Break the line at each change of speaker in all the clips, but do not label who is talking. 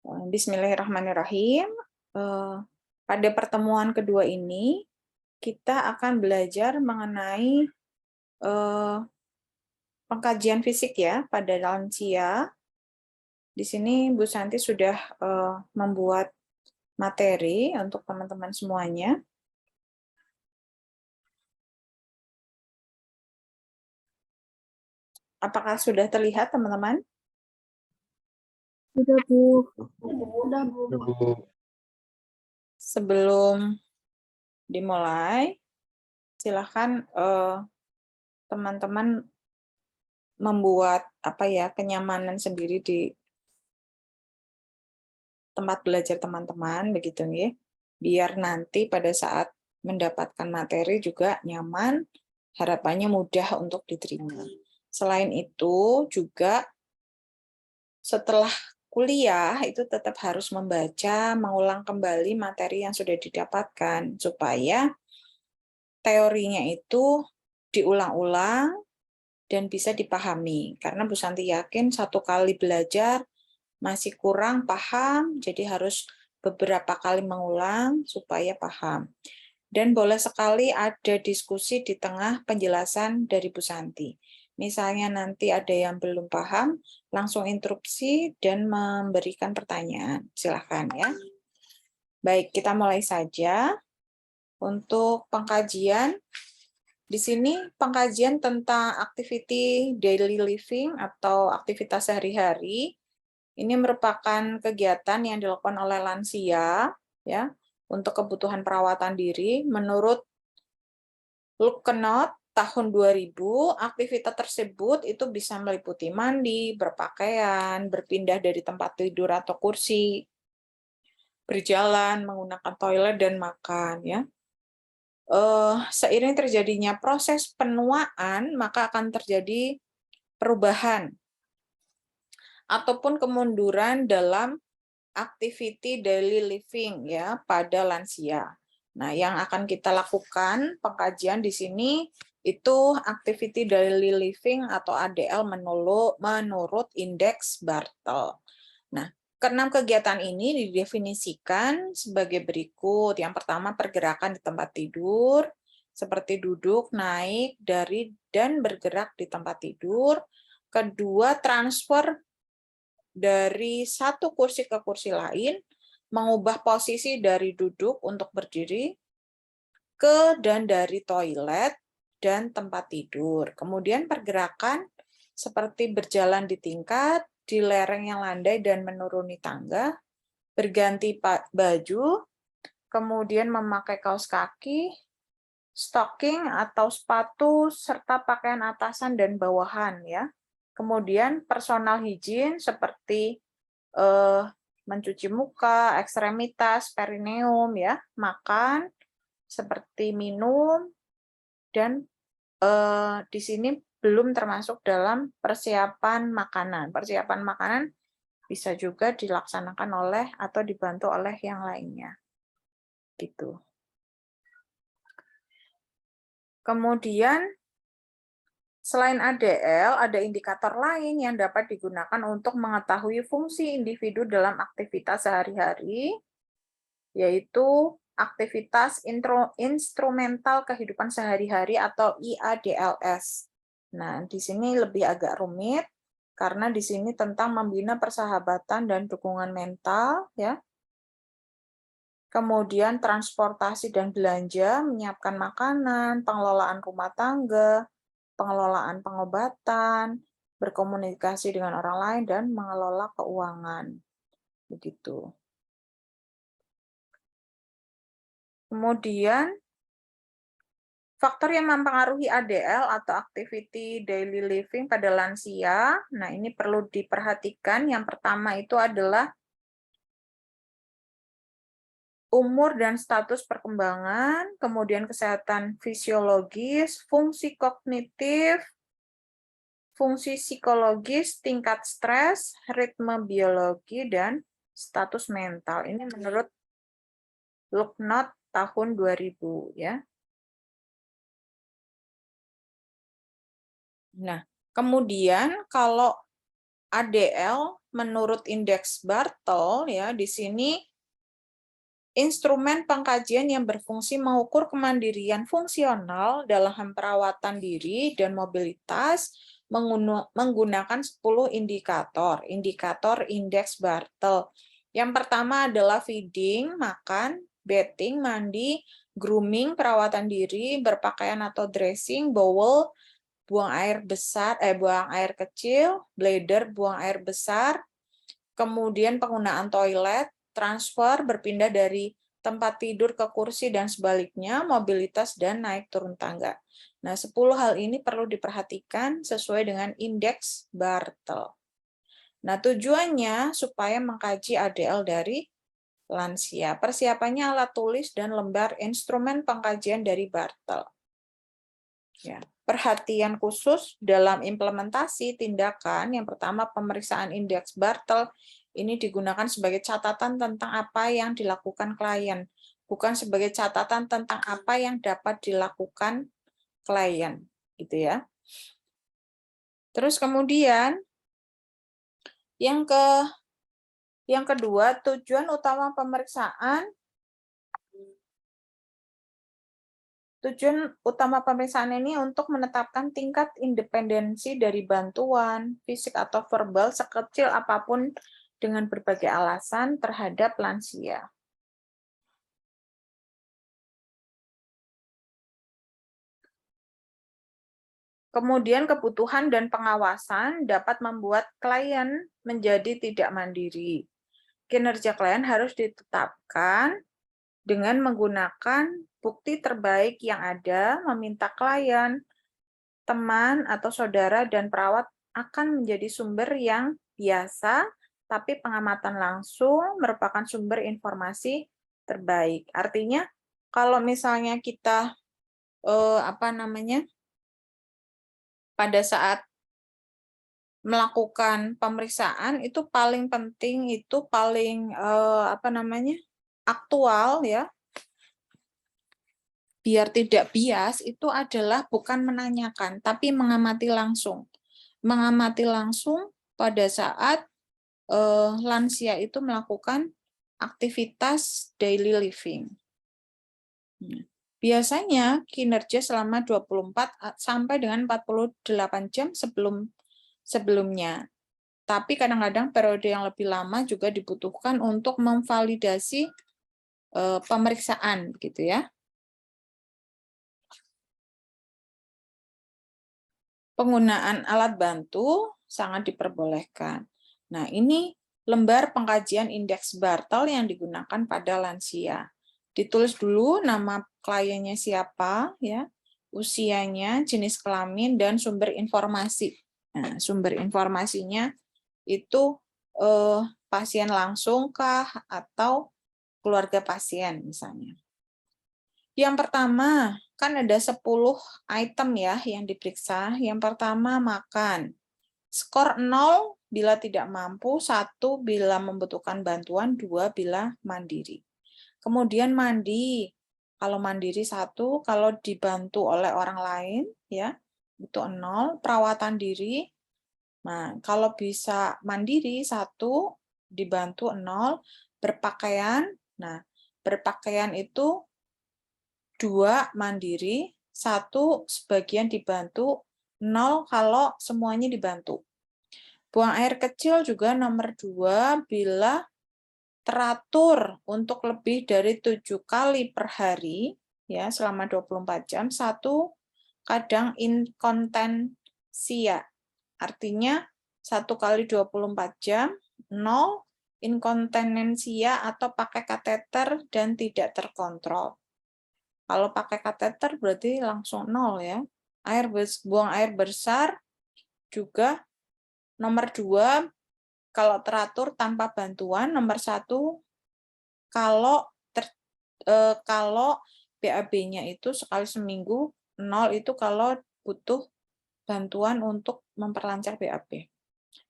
Bismillahirrahmanirrahim. Pada pertemuan kedua ini, kita akan belajar mengenai pengkajian fisik ya pada lansia. Di sini Bu Santi sudah membuat materi untuk teman-teman semuanya. Apakah sudah terlihat, teman-teman?
Sudah, Bu. Sudah, Bu.
Sebelum dimulai, silakan teman-teman membuat kenyamanan sendiri di tempat belajar teman-teman, begitu ya. Biar nanti pada saat mendapatkan materi juga nyaman, harapannya mudah untuk diterima. Selain itu juga setelah kuliah itu tetap harus membaca, mengulang kembali materi yang sudah didapatkan supaya teorinya itu diulang-ulang dan bisa dipahami. Karena Bu Santi yakin satu kali belajar masih kurang paham, jadi harus beberapa kali mengulang supaya paham. Dan boleh sekali ada diskusi di tengah penjelasan dari Bu Santi. Misalnya nanti ada yang belum paham, langsung interupsi dan memberikan pertanyaan. Silahkan ya. Baik, kita mulai saja. Untuk pengkajian, di sini pengkajian tentang activity daily living atau aktivitas sehari-hari. Ini merupakan kegiatan yang dilakukan oleh lansia ya untuk kebutuhan perawatan diri. Menurut Lukkenot tahun 2000, aktivitas tersebut itu bisa meliputi mandi, berpakaian, berpindah dari tempat tidur atau kursi, berjalan, menggunakan toilet dan makan ya. Seiring terjadinya proses penuaan, maka akan terjadi perubahan ataupun kemunduran dalam activity daily living ya pada lansia. Nah, yang akan kita lakukan pengkajian di sini itu activity daily living atau ADL menurut indeks Bartel. Nah, keenam kegiatan ini didefinisikan sebagai berikut. Yang pertama, pergerakan di tempat tidur, seperti duduk, naik, dari, dan bergerak di tempat tidur. Kedua, transfer dari satu kursi ke kursi lain, mengubah posisi dari duduk untuk berdiri, ke dan dari toilet dan tempat tidur. Kemudian pergerakan seperti berjalan di tingkat, di lereng yang landai dan menuruni tangga, berganti baju, kemudian memakai kaos kaki, stocking atau sepatu, serta pakaian atasan dan bawahan ya. Kemudian personal hygiene seperti mencuci muka, ekstremitas, perineum ya, makan, seperti minum, dan di sini belum termasuk dalam persiapan makanan. Persiapan makanan bisa juga dilaksanakan oleh atau dibantu oleh yang lainnya. Gitu. Kemudian selain ADL, ada indikator lain yang dapat digunakan untuk mengetahui fungsi individu dalam aktivitas sehari-hari, yaitu aktivitas instrumental kehidupan sehari-hari atau IADLS. Nah, di sini lebih agak rumit, karena di sini tentang membina persahabatan dan dukungan mental, ya. Kemudian transportasi dan belanja, menyiapkan makanan, pengelolaan rumah tangga, pengelolaan pengobatan, berkomunikasi dengan orang lain, dan mengelola keuangan. Begitu. Kemudian, faktor yang mempengaruhi ADL atau activity daily living pada lansia, nah ini perlu diperhatikan. Yang pertama itu adalah umur dan status perkembangan, kemudian kesehatan fisiologis, fungsi kognitif, fungsi psikologis, tingkat stres, ritme biologi, dan status mental. Ini menurut Luknot tahun 2000 ya. Nah, kemudian kalau ADL menurut indeks Bartel ya, di sini instrumen pengkajian yang berfungsi mengukur kemandirian fungsional dalam perawatan diri dan mobilitas menggunakan 10 indikator indeks Bartel. Yang pertama adalah feeding, makan, bathing, mandi, grooming, perawatan diri, berpakaian atau dressing, bowel, buang air besar, buang air kecil, bladder, buang air besar, kemudian penggunaan toilet, transfer, berpindah dari tempat tidur ke kursi dan sebaliknya, mobilitas dan naik turun tangga. Nah, 10 hal ini perlu diperhatikan sesuai dengan indeks Bartel. Nah, tujuannya supaya mengkaji ADL dari lansia. Persiapannya alat tulis dan lembar instrumen pengkajian dari Bartel. Ya. Perhatian khusus dalam implementasi tindakan, yang pertama pemeriksaan indeks Bartel, ini digunakan sebagai catatan tentang apa yang dilakukan klien, bukan sebagai catatan tentang apa yang dapat dilakukan klien, gitu ya. Terus kemudian yang kedua, tujuan utama pemeriksaan ini untuk menetapkan tingkat independensi dari bantuan fisik atau verbal sekecil apapun dengan berbagai alasan terhadap lansia. Kemudian kebutuhan dan pengawasan dapat membuat klien menjadi tidak mandiri. Kinerja klien harus ditetapkan dengan menggunakan bukti terbaik yang ada, meminta klien, teman atau saudara dan perawat akan menjadi sumber yang biasa, tapi pengamatan langsung merupakan sumber informasi terbaik. Artinya, kalau misalnya kita pada saat melakukan pemeriksaan itu paling penting, itu paling aktual ya, biar tidak bias, itu adalah bukan menanyakan, tapi mengamati langsung. Mengamati langsung pada saat lansia itu melakukan aktivitas daily living. Biasanya kinerja selama 24 sampai dengan 48 jam sebelumnya. Tapi kadang-kadang periode yang lebih lama juga dibutuhkan untuk memvalidasi pemeriksaan, gitu ya. Penggunaan alat bantu sangat diperbolehkan. Nah, ini lembar pengkajian indeks Bartel yang digunakan pada lansia. Ditulis dulu nama kliennya siapa, ya, usianya, jenis kelamin, dan sumber informasi. Nah, sumber informasinya itu pasien langsung kah atau keluarga pasien misalnya. Yang pertama, kan ada 10 item ya yang diperiksa. Yang pertama makan. Skor 0 bila tidak mampu, 1 bila membutuhkan bantuan, 2 bila mandiri. Kemudian mandi. Kalau mandiri 1, kalau dibantu oleh orang lain ya, itu 0. Perawatan diri. Nah, kalau bisa mandiri 1, dibantu 0. Berpakaian. Nah, berpakaian itu 2 mandiri, 1 sebagian dibantu, 0 kalau semuanya dibantu. Buang air kecil juga nomor 2 bila teratur untuk lebih dari 7 kali per hari ya selama 24 jam, 1 kadang inkontensia. Artinya 1 kali 24 jam, 0 inkontinensia atau pakai kateter dan tidak terkontrol. Kalau pakai kateter berarti langsung 0 ya. Buang air besar juga nomor 2 kalau teratur tanpa bantuan, nomor 1 kalau BAB-nya itu sekali seminggu, 0 itu kalau butuh bantuan untuk memperlancar BAB.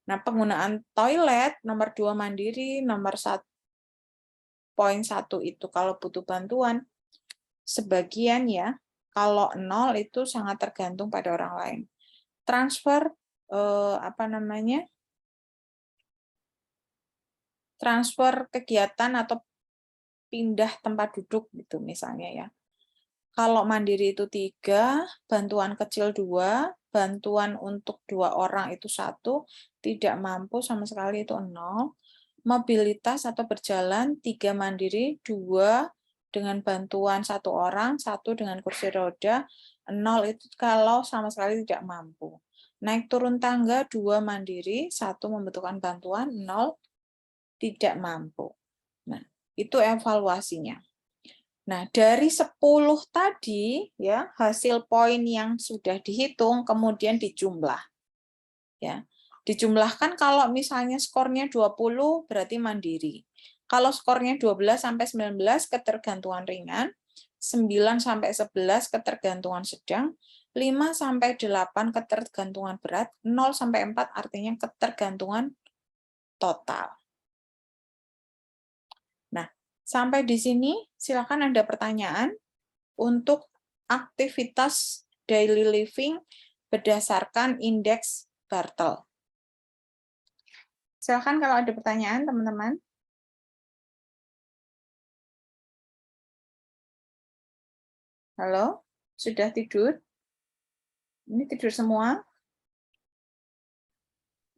Nah, penggunaan toilet nomor 2 mandiri, nomor 1 poin 1 itu kalau butuh bantuan. Sebagian ya, kalau 0 itu sangat tergantung pada orang lain. Transfer transfer kegiatan atau pindah tempat duduk gitu misalnya ya. Kalau mandiri itu 3, bantuan kecil 2, bantuan untuk 2 orang itu 1, tidak mampu sama sekali itu 0. Mobilitas atau berjalan 3 mandiri, 2 dengan bantuan 1 orang, 1 dengan kursi roda, 0 itu kalau sama sekali tidak mampu. Naik turun tangga 2 mandiri, 1 membutuhkan bantuan, 0 tidak mampu. Nah, itu evaluasinya. Nah, dari 10 tadi ya, hasil poin yang sudah dihitung kemudian dijumlah. Ya. Dijumlahkan kalau misalnya skornya 20 berarti mandiri. Kalau skornya 12 sampai 19 ketergantungan ringan, 9 sampai 11 ketergantungan sedang, 5 sampai 8 ketergantungan berat, 0 sampai 4 artinya ketergantungan total. Nah, sampai di sini silakan ada pertanyaan untuk aktivitas daily living berdasarkan indeks Bartel. Silakan kalau ada pertanyaan, teman-teman. Halo, sudah tidur? Ini tidur semua?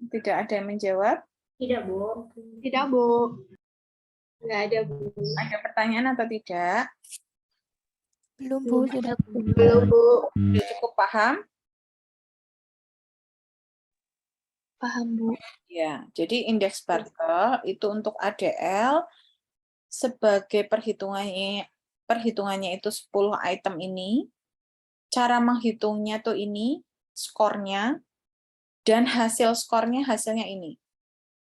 Tidak ada yang menjawab?
Tidak, Bu. Tidak, Bu. Nggak ada, Bu.
Ada pertanyaan atau tidak?
Belum, Bu. Sudah.
Belum, Bu.
Sudah cukup paham?
Paham, Bu.
Ya, jadi indeks Bartel itu untuk ADL sebagai perhitungannya itu 10 item ini. Cara menghitungnya tuh ini, skornya, dan hasil skornya hasilnya ini.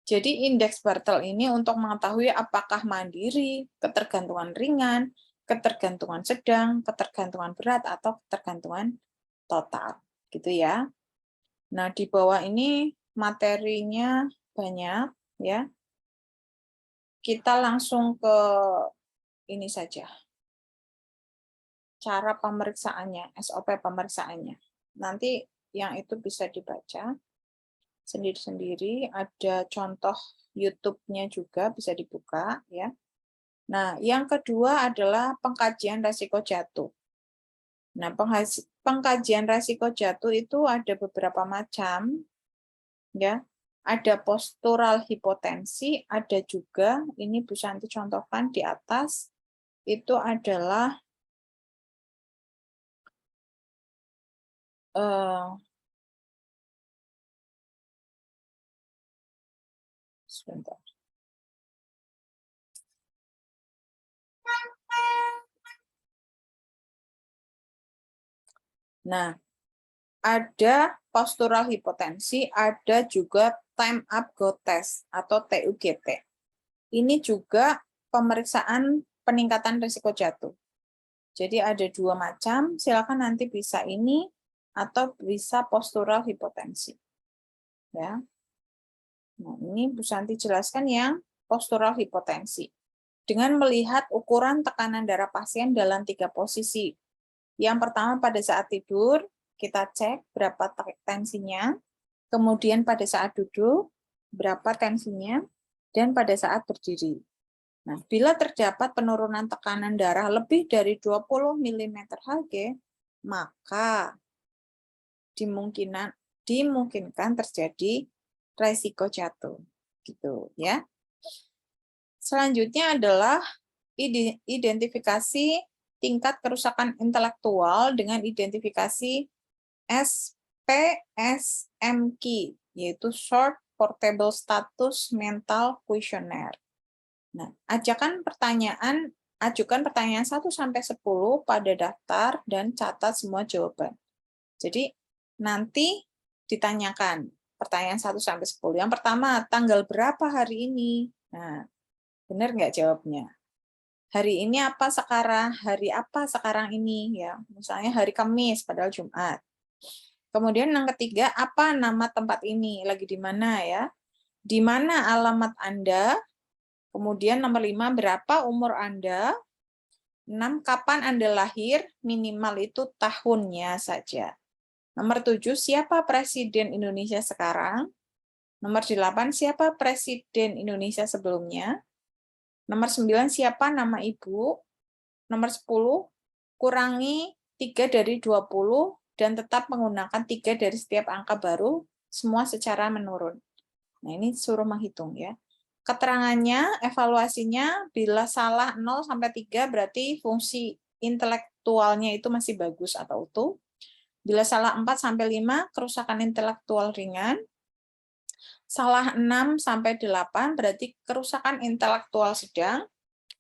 Jadi indeks Bartel ini untuk mengetahui apakah mandiri, ketergantungan ringan, ketergantungan sedang, ketergantungan berat, atau ketergantungan total. Gitu ya. Nah, di bawah ini materinya banyak ya. Kita langsung ke ini saja. Cara pemeriksaannya, SOP pemeriksaannya. Nanti yang itu bisa dibaca sendiri-sendiri, ada contoh YouTube-nya juga bisa dibuka ya. Nah, yang kedua adalah pengkajian resiko jatuh. Nah, pengkajian resiko jatuh itu ada beberapa macam ya. Ada postural hipotensi, ada juga ini Bu Santi contohkan di atas itu adalah sebentar. Nah, ada postural hipotensi, ada juga time up go test atau TUGT. Ini juga pemeriksaan peningkatan risiko jatuh. Jadi ada 2 macam, silakan nanti bisa ini atau bisa postural hipotensi. Ya. Nah, ini Bu Santi jelaskan yang postural hipotensi. Dengan melihat ukuran tekanan darah pasien dalam 3 posisi. Yang pertama pada saat tidur, kita cek berapa tensinya, kemudian pada saat duduk, berapa tensinya, dan pada saat berdiri. Nah, bila terdapat penurunan tekanan darah lebih dari 20 mmHg, maka dimungkinkan terjadi resiko jatuh. Gitu ya. Selanjutnya adalah identifikasi tingkat kerusakan intelektual dengan identifikasi SPSMQ, yaitu Short Portable Status Mental Questionnaire. Nah, ajukan pertanyaan 1 sampai 10 pada daftar dan catat semua jawaban. Jadi nanti ditanyakan pertanyaan 1 sampai 10. Yang pertama, tanggal berapa hari ini? Nah, benar nggak jawabnya? Hari ini apa sekarang? Hari apa sekarang ini? Ya, misalnya hari Kamis padahal Jumat. Kemudian yang ketiga, apa nama tempat ini? Lagi di mana ya? Di mana alamat Anda? Kemudian nomor 5, berapa umur Anda? 6, kapan Anda lahir? Minimal itu tahunnya saja. Nomor 7, siapa Presiden Indonesia sekarang? Nomor 8, siapa Presiden Indonesia sebelumnya? Nomor 9, siapa nama ibu? Nomor 10, kurangi 3 dari 20 dan tetap menggunakan 3 dari setiap angka baru, semua secara menurun. Nah, ini suruh menghitung ya. Keterangannya, evaluasinya, bila salah 0 sampai 3 berarti fungsi intelektualnya itu masih bagus atau utuh. Bila salah 4 sampai 5, kerusakan intelektual ringan. Salah 6 sampai 8 berarti kerusakan intelektual sedang.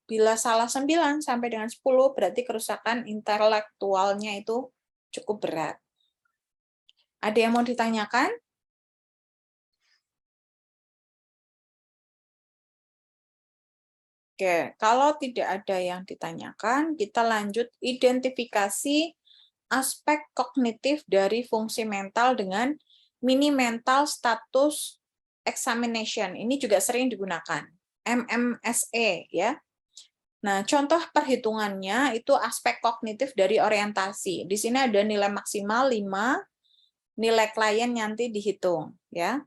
Bila salah 9 sampai dengan 10 berarti kerusakan intelektualnya itu cukup berat. Ada yang mau ditanyakan? Oke, kalau tidak ada yang ditanyakan, kita lanjut identifikasi aspek kognitif dari fungsi mental dengan mini mental status examination. Ini juga sering digunakan, MMSE ya. Nah, contoh perhitungannya itu aspek kognitif dari orientasi. Di sini ada nilai maksimal 5, nilai klien nanti dihitung ya.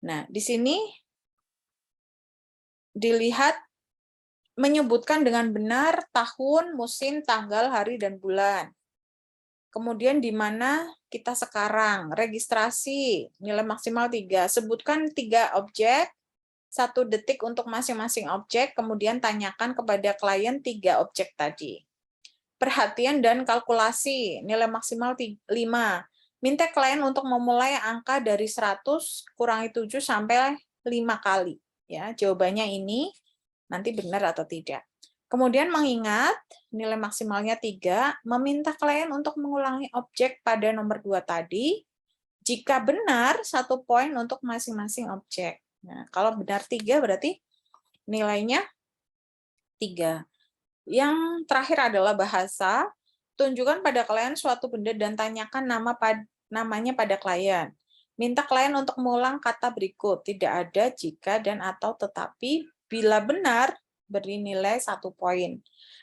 Nah, di sini dilihat menyebutkan dengan benar tahun, musim, tanggal, hari, dan bulan. Kemudian di mana kita sekarang, registrasi, nilai maksimal 3. Sebutkan 3 objek, 1 detik untuk masing-masing objek, kemudian tanyakan kepada klien 3 objek tadi. Perhatian dan kalkulasi, nilai maksimal 5. Minta klien untuk memulai angka dari 100, kurangi 7 sampai 5 kali. Ya, jawabannya ini nanti benar atau tidak. Kemudian mengingat nilai maksimalnya 3, meminta klien untuk mengulangi objek pada nomor 2 tadi. Jika benar, 1 poin untuk masing-masing objek. Nah, kalau benar 3 berarti nilainya 3. Yang terakhir adalah bahasa. Tunjukkan pada klien suatu benda dan tanyakan namanya pada klien. Minta klien untuk mengulang kata berikut. Tidak ada, jika, dan atau tetapi. Bila benar, beri nilai 1 poin.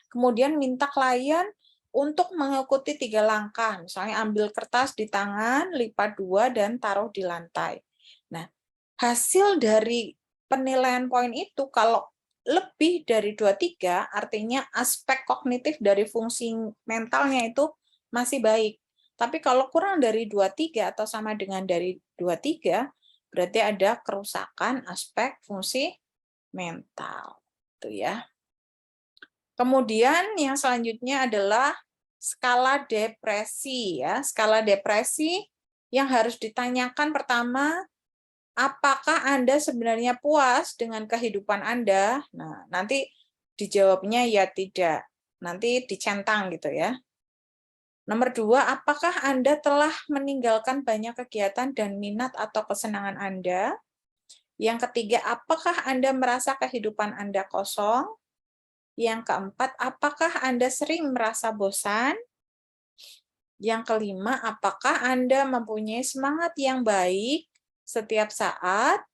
Kemudian minta klien untuk mengikuti 3 langkah. Misalnya ambil kertas di tangan, lipat 2, dan taruh di lantai. Nah, hasil dari penilaian poin itu kalau lebih dari 23, artinya aspek kognitif dari fungsi mentalnya itu masih baik. Tapi kalau kurang dari 23 atau sama dengan dari 23, berarti ada kerusakan aspek fungsi mental. Itu ya. Kemudian yang selanjutnya adalah skala depresi ya. Skala depresi yang harus ditanyakan pertama, apakah Anda sebenarnya puas dengan kehidupan Anda? Nah, nanti dijawabnya ya tidak. Nanti dicentang gitu ya. Nomor 2, apakah Anda telah meninggalkan banyak kegiatan dan minat atau kesenangan Anda? Yang ketiga, apakah Anda merasa kehidupan Anda kosong? Yang keempat, apakah Anda sering merasa bosan? Yang kelima, apakah Anda mempunyai semangat yang baik setiap saat?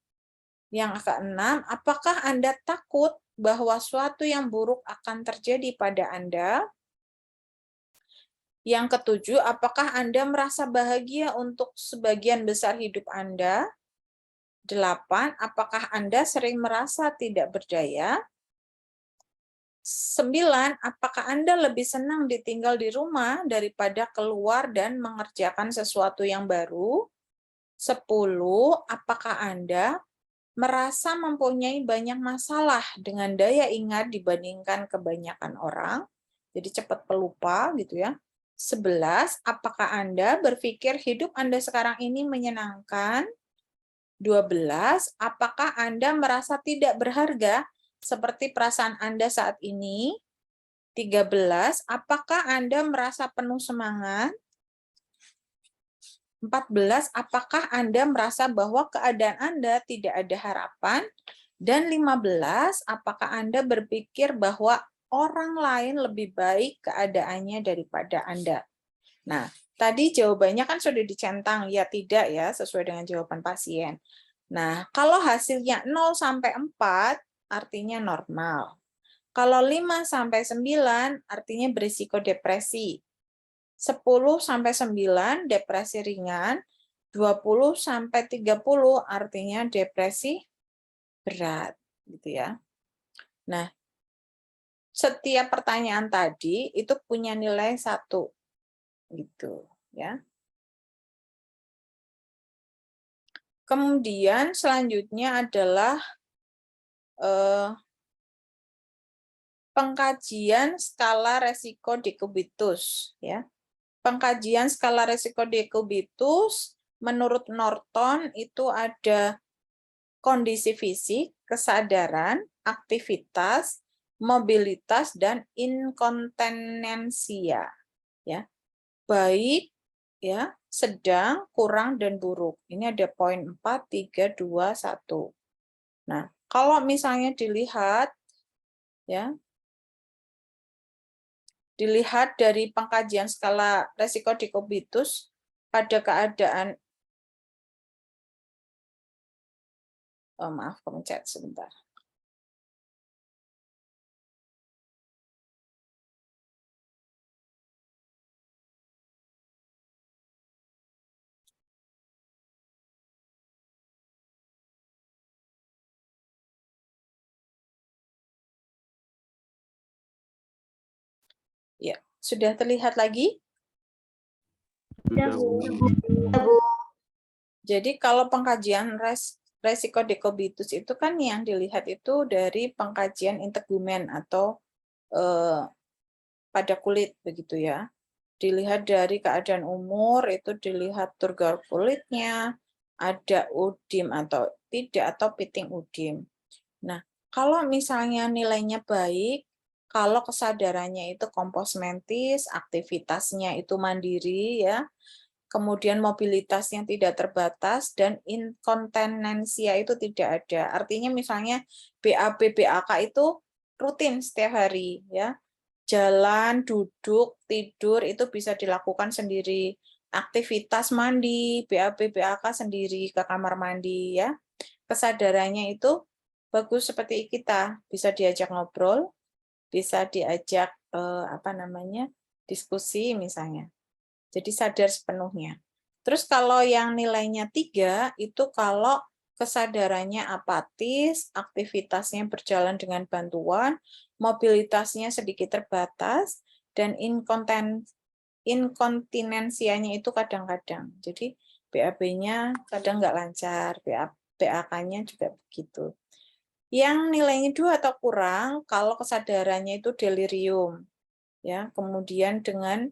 Yang keenam, apakah Anda takut bahwa suatu yang buruk akan terjadi pada Anda? Yang ketujuh, apakah Anda merasa bahagia untuk sebagian besar hidup Anda? 8, apakah Anda sering merasa tidak berdaya? 9, apakah Anda lebih senang ditinggal di rumah daripada keluar dan mengerjakan sesuatu yang baru? 10, apakah Anda merasa mempunyai banyak masalah dengan daya ingat dibandingkan kebanyakan orang? Jadi cepat pelupa gitu ya. 11, apakah Anda berpikir hidup Anda sekarang ini menyenangkan? 12, apakah Anda merasa tidak berharga seperti perasaan Anda saat ini? 13, apakah Anda merasa penuh semangat? 14, apakah Anda merasa bahwa keadaan Anda tidak ada harapan? Dan 15, apakah Anda berpikir bahwa orang lain lebih baik keadaannya daripada Anda? Nah, tadi jawabannya kan sudah dicentang, ya tidak ya, sesuai dengan jawaban pasien. Nah, kalau hasilnya 0 sampai 4, artinya normal. Kalau 5 sampai 9, artinya berisiko depresi. 10 sampai 9, depresi ringan. 20 sampai 30 artinya depresi berat, gitu ya. Nah, setiap pertanyaan tadi itu punya nilai 1, gitu ya. Kemudian selanjutnya adalah pengkajian skala resiko dekubitus, ya. Pengkajian skala resiko dekubitus menurut Norton itu ada kondisi fisik, kesadaran, aktivitas, mobilitas, dan inkontinensia, ya. Baik, ya, sedang, kurang, dan buruk. Ini ada poin 4, 3, 2, 1. Nah, kalau misalnya dilihat, ya, dilihat dari pengkajian skala resiko dekubitus pada keadaan, maaf, kemencet sebentar. Ya, sudah terlihat lagi?
Sudah, Bu.
Jadi kalau pengkajian resiko dekubitus itu kan yang dilihat itu dari pengkajian integumen atau pada kulit, begitu ya. Dilihat dari keadaan umur, itu dilihat turgor kulitnya, ada udim atau tidak, atau piting udim. Nah, kalau misalnya nilainya baik, kalau kesadarannya itu komposmentis, aktivitasnya itu mandiri, ya, kemudian mobilitasnya tidak terbatas, dan inkontinensia itu tidak ada. Artinya misalnya BAB, BAK itu rutin setiap hari, ya. Jalan, duduk, tidur itu bisa dilakukan sendiri. Aktivitas mandi, BAB, BAK sendiri ke kamar mandi, ya. Kesadarannya itu bagus seperti kita, bisa diajak ngobrol, bisa diajak diskusi misalnya. Jadi sadar sepenuhnya. Terus kalau yang nilainya 3, itu kalau kesadarannya apatis, aktivitasnya berjalan dengan bantuan, mobilitasnya sedikit terbatas, dan inkontinensianya itu kadang-kadang. Jadi BAB-nya kadang nggak lancar, BAK-nya juga begitu. Yang nilainya 2 atau kurang, kalau kesadarannya itu delirium, ya, kemudian dengan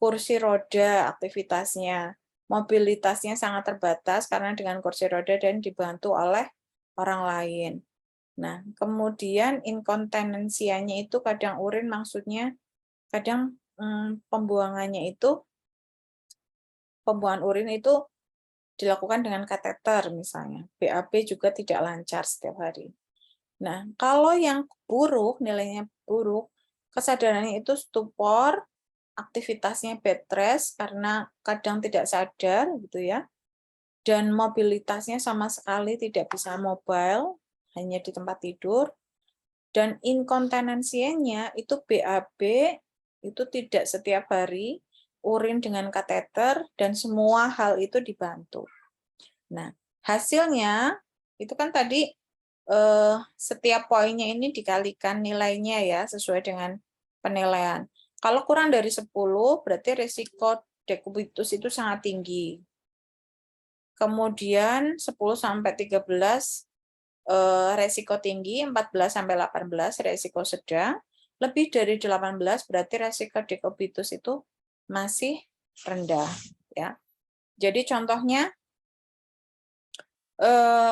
kursi roda aktivitasnya, mobilitasnya sangat terbatas karena dengan kursi roda dan dibantu oleh orang lain. Nah, kemudian inkontinensianya itu kadang urin, maksudnya kadang pembuangan urin itu dilakukan dengan kateter misalnya. BAB juga tidak lancar setiap hari. Nah, kalau yang buruk, nilainya buruk, kesadarannya itu stupor, aktivitasnya bed rest karena kadang tidak sadar gitu ya, dan mobilitasnya sama sekali tidak bisa mobile, hanya di tempat tidur, dan inkontinensianya itu BAB itu tidak setiap hari, urin dengan kateter, dan semua hal itu dibantu. Nah, hasilnya itu kan tadi setiap poinnya ini dikalikan nilainya ya sesuai dengan penilaian. Kalau kurang dari 10 berarti risiko dekubitus itu sangat tinggi. Kemudian 10 sampai 13 risiko tinggi, 14 sampai 18 risiko sedang, lebih dari 18 berarti risiko dekubitus itu masih rendah ya. Jadi contohnya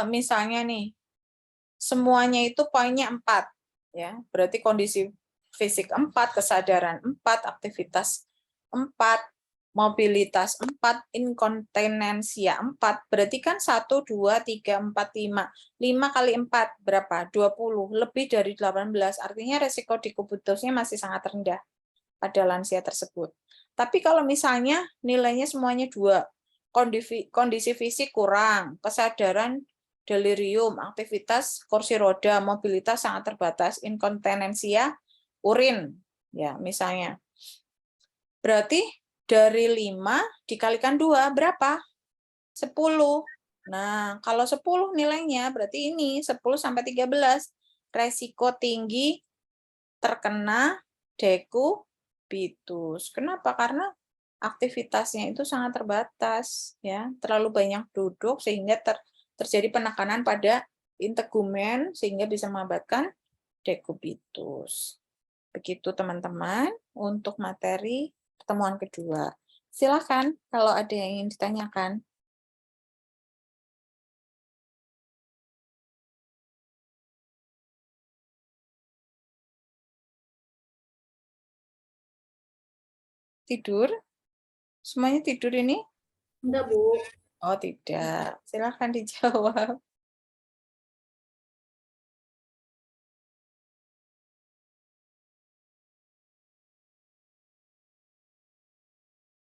misalnya nih semuanya itu poinnya 4 ya. Berarti kondisi fisik 4, kesadaran 4, aktivitas 4, mobilitas 4, inkontinensia 4. Berarti kan 1 2 3 4 5. 5 kali 4 berapa? 20, lebih dari 18. Artinya resiko dekubitusnya masih sangat rendah pada lansia tersebut. Tapi kalau misalnya nilainya semuanya 2, kondisi fisik kurang, kesadaran delirium, aktivitas kursi roda, mobilitas sangat terbatas, inkontinensia, urin, ya misalnya. Berarti dari 5 dikalikan 2, berapa? 10. Nah, kalau 10 nilainya berarti ini 10 sampai 13. Resiko tinggi terkena dekubitus. Kenapa? Karena aktivitasnya itu sangat terbatas, ya, terlalu banyak duduk sehingga terjadi penekanan pada integumen sehingga bisa mengakibatkan dekubitus. Begitu teman-teman untuk materi pertemuan kedua. Silakan kalau ada yang ingin ditanyakan. Tidur? Semuanya tidur ini?
Enggak, Bu.
Oh, tidak. Silakan dijawab.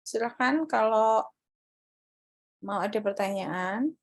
Silakan kalau mau ada pertanyaan.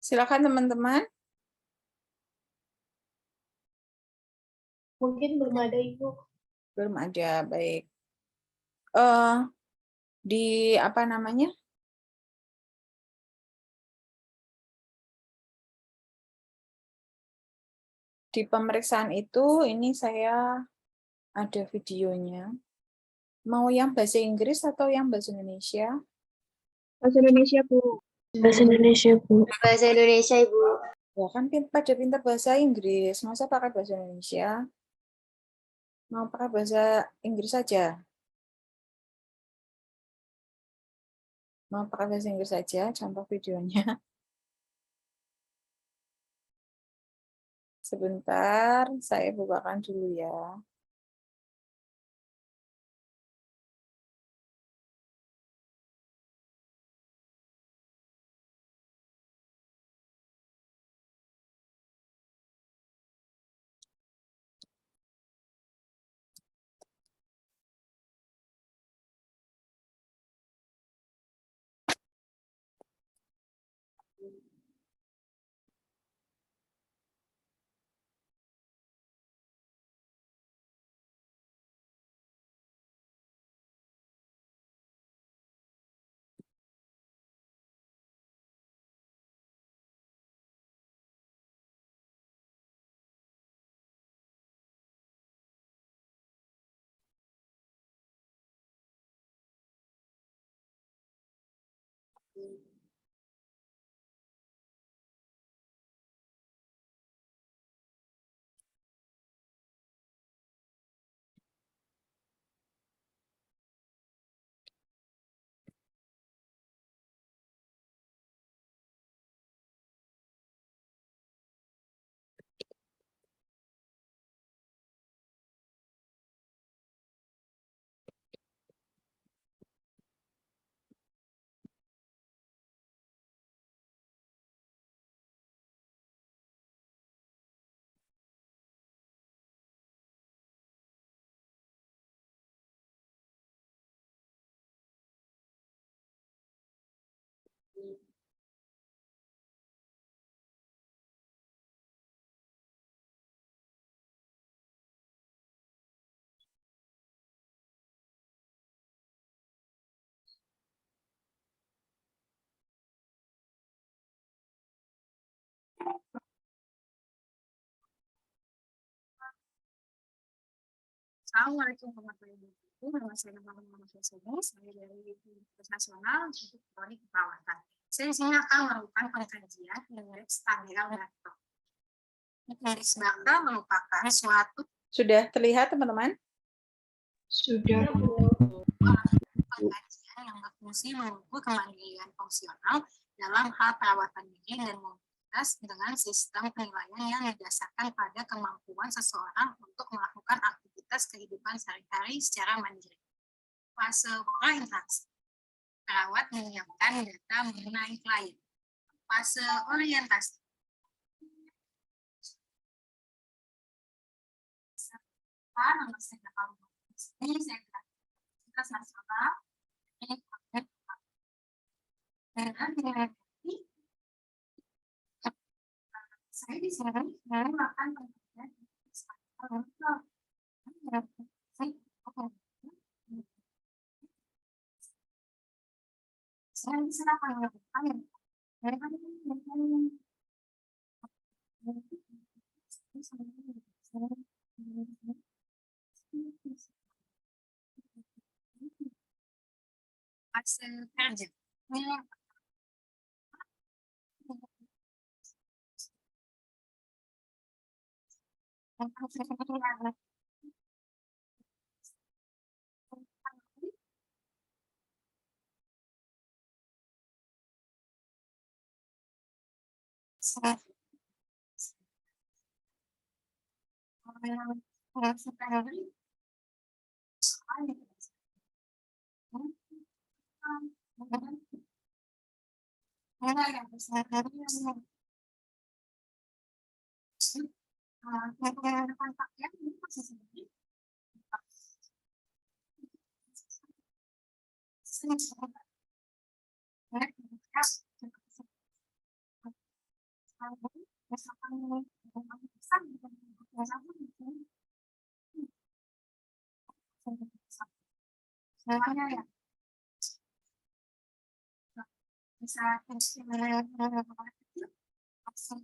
Silakan teman-teman.
Mungkin belum ada, Ibu.
Belum ada, baik. Di apa namanya? Di pemeriksaan itu ini saya ada videonya. Mau yang bahasa Inggris atau yang bahasa Indonesia?
Bahasa Indonesia, Bu.
Bahasa Indonesia, Bu.
Bahasa Indonesia, Ibu.
Ya kan pada pintar bahasa Inggris, masa pakai bahasa Indonesia? Mau pakai bahasa Inggris saja? Mau pakai bahasa Inggris saja, contoh videonya. Sebentar, saya bukakan dulu ya.
Assalamualaikum warahmatullahi wabarakatuh. Nama saya Muhammad Hussein. Saya dari Universitas Nasional untuk Teknik Perawatan. Saya di sini akan melakukan pengkajian dengan standar laptop. Garis bakal merupakan suatu
Sudah terlihat, teman-teman?
Sudah, Bu.
pengkajian yang berfungsi mengukur kemandirian fungsional dalam hal perawatan diri dan mobilitas dengan sistem penilaian yang didasarkan pada kemampuan seseorang untuk melakukan aktivitas kehidupan sehari-hari secara mandiri. Fase orientasi. Perawat menyiapkan data mengenai klien. Fase orientasi. Nomor ini saya kita sama-sama saya di sini melakukan penelitian saya bisa melakukan fase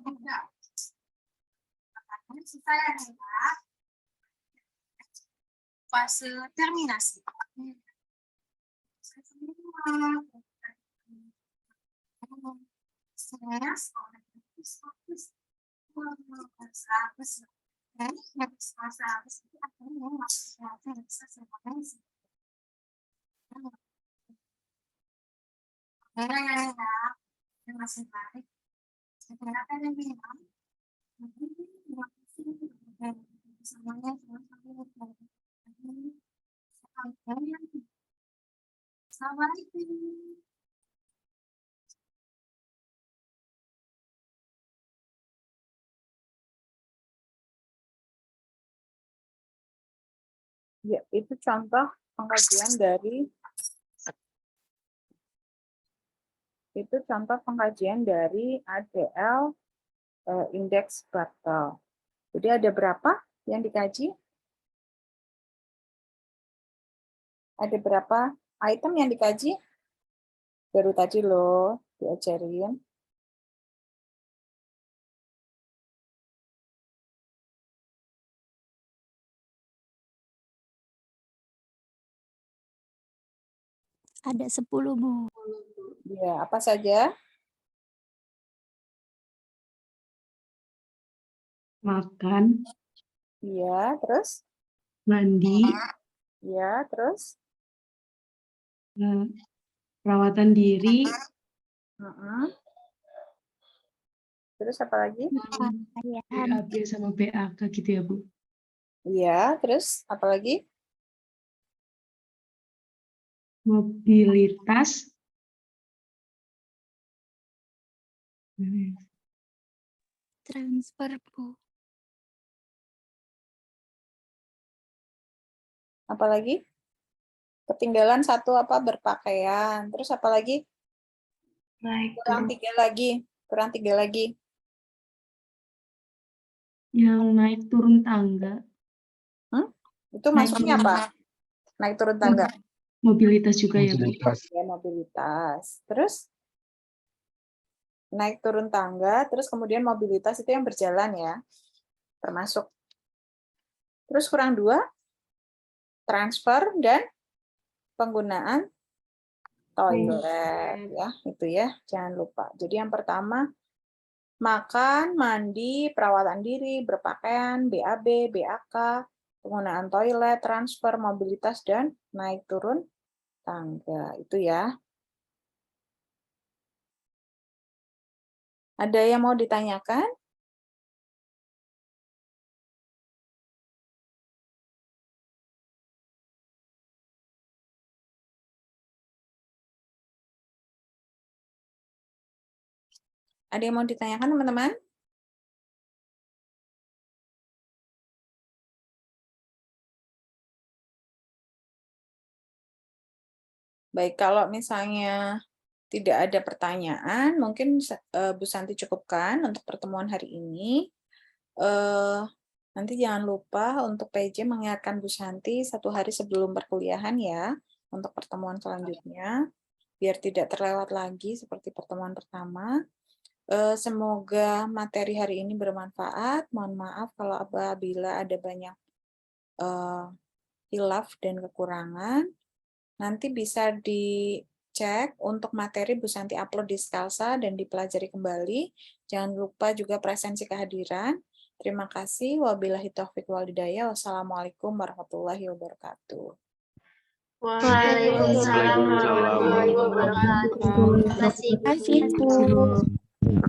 kerja. Fase terminasi. Assalamualaikum.
Ya, itu contoh pengkajian dari ADL indeks Bartel. Jadi ada berapa yang dikaji? Ada berapa item yang dikaji? Baru tadi loh diajarin.
Ada 10, Bu.
Ya, apa saja?
Makan,
Ya, terus?
mandi,
Ya, terus?
perawatan diri,
Terus apa lagi?
BAB sama BAK gitu ya, Bu.
Iya, terus apa lagi?
Mobilitas,
Transfer, Bu.
Apalagi? Ketinggalan satu apa? Berpakaian. Terus apa lagi?
Naik
Kurang 3 lagi. Kurang 3 lagi.
Yang naik turun tangga.
Itu
Naik
maksudnya
turun.
apa? Naik turun tangga.
Mobilitas juga ya, Bu.
Ya, mobilitas. Terus naik turun tangga, terus kemudian mobilitas itu yang berjalan ya. Termasuk. Terus kurang 2, transfer dan penggunaan toilet ya, itu ya, jangan lupa. Jadi yang pertama makan, mandi, perawatan diri, berpakaian, BAB, BAK, penggunaan toilet, transfer, mobilitas dan naik turun tangga. Itu ya. Ada yang mau ditanyakan? Ada yang mau ditanyakan, teman-teman? Baik, kalau misalnya tidak ada pertanyaan, mungkin Bu Santi cukupkan untuk pertemuan hari ini. Nanti jangan lupa untuk PJ mengingatkan Bu Santi 1 hari sebelum perkuliahan ya, untuk pertemuan selanjutnya, biar tidak terlewat lagi seperti pertemuan pertama. Semoga materi hari ini bermanfaat. Mohon maaf kalau apabila ada banyak khilaf dan kekurangan. Nanti bisa dicek untuk materi Bu Santi upload di Skalsa dan dipelajari kembali. Jangan lupa juga presensi kehadiran. Terima kasih. Wabillahi taufiq wal hidayah. Wassalamualaikum warahmatullahi wabarakatuh.
Waalaikumsalam warahmatullahi wabarakatuh. Terima kasih, Bu.